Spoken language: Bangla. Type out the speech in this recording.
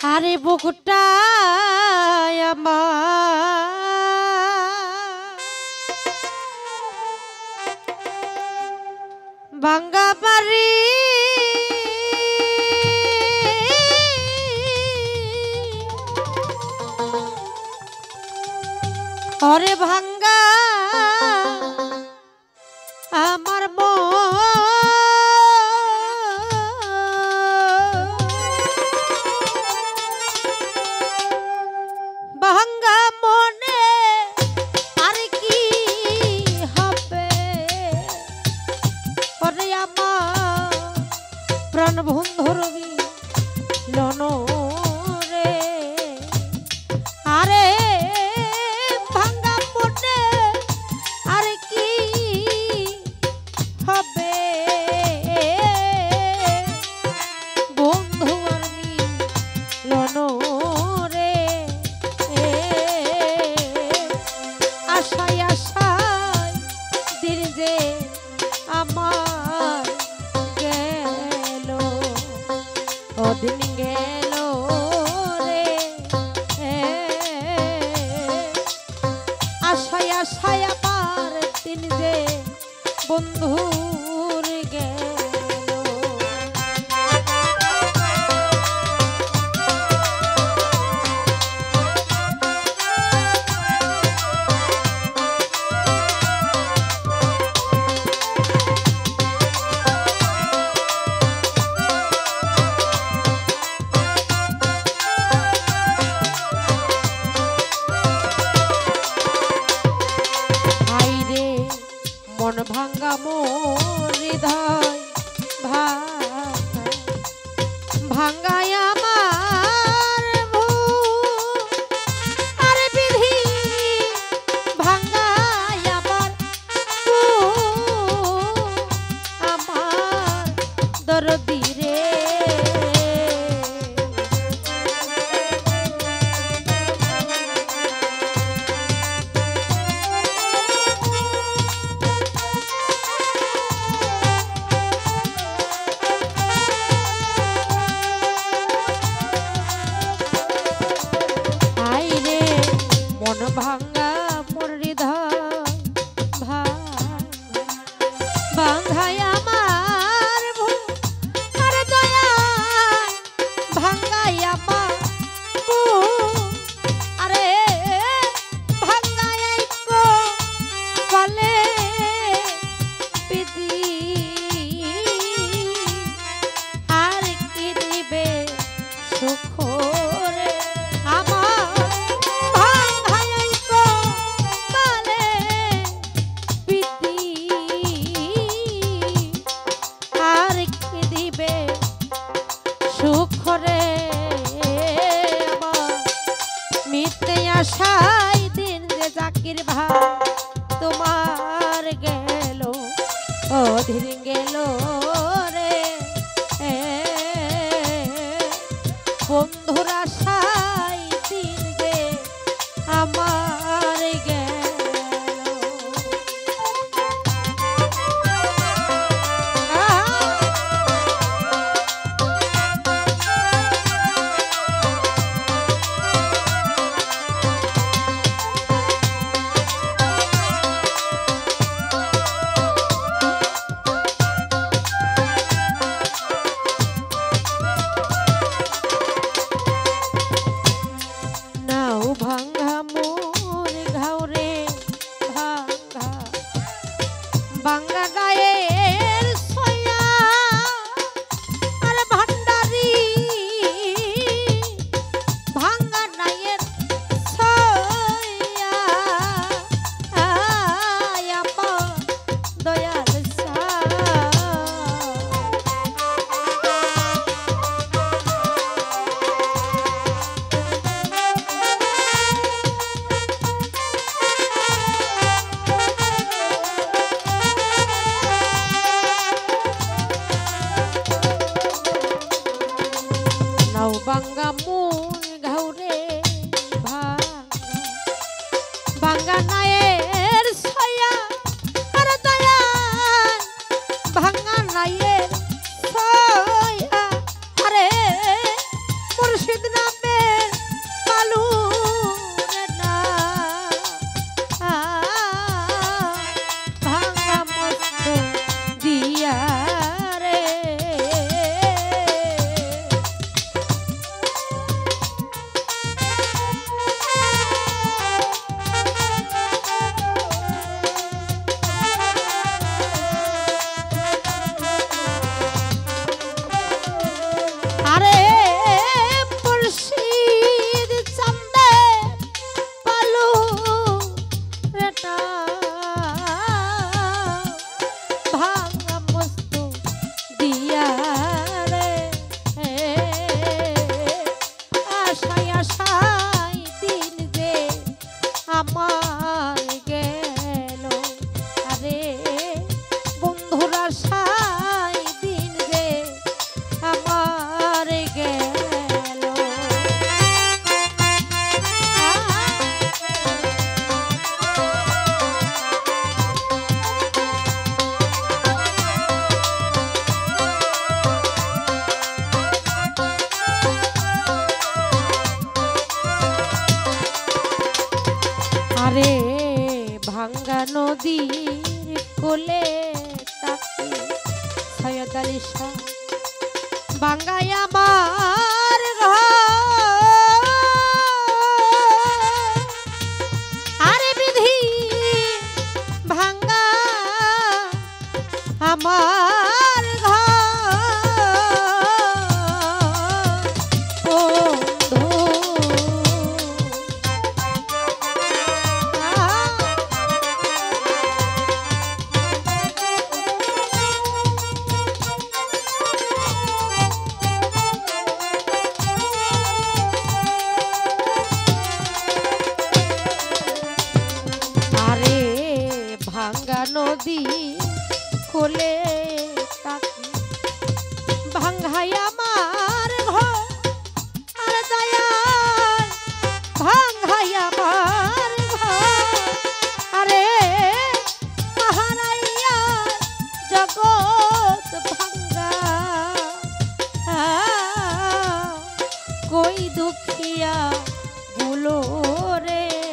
আরে বুকটা আমার ভাঙ্গা বাড়ি ওরে ভাঙ্গা আমার ভাঙ্গা মনে আর কি হবে ওরে আমার প্রাণ বন্ধুর মিলন রে আরে ভাঙ্গা মনে আর কি হবে বন্ধু আর মিলন রে আশায় আশায় দিন যে আমার গেল ওদিন গেল রে আশায় আশায় আমার দিন যে বন্ধুর গেল মন ভাঙ্গা মোর হৃদয় ভাঙ্গায় আমার আর বিধি ভাঙ্গায় আমার আমার দরদি রে ভাঙ্গা মোর হৃদয় ভাঙ্গায় আমার আর দয়া ভাঙ্গায় আমার আরে ভাঙ্গায় বলে বিধি আর কি দিবে সুখ রে আমার সুখরে মিথ্যে আশায় দিন যে জাকির ভাই তোমার গেল অধীর গেল রে বন্ধুর আশায় দিন যে আমার গেল ভাঙ্গা মোর ঘাওরে ভাঙ্গা ভাঙ্গা গায়ের সয়া আর ভান্ডারি ভাঙ্গা নায়ের সয়া আমার দয়াল ভাঙ্গা মন ঘাউরে ভাঙ্গা নায়ের ছায়া আর দয়াল ভাঙ্গা নায়ের ছায়া আরে মুর্শিদ নামে ভাঙ্গা নদীর কোলে তাকে সৈয়দ আলী শাহ ভাঙ্গাই আমার আরে বিধি ভাঙ্গা আমার ভাঙ্গা নদী কোলে তাকি ভাঙ্গাই আমার ঘর আর দয়াল ভাঙ্গাই আমার ঘর আরে মহারাইয়া জগৎ ভাঙ্গা কই দুখিয়া গুলো রে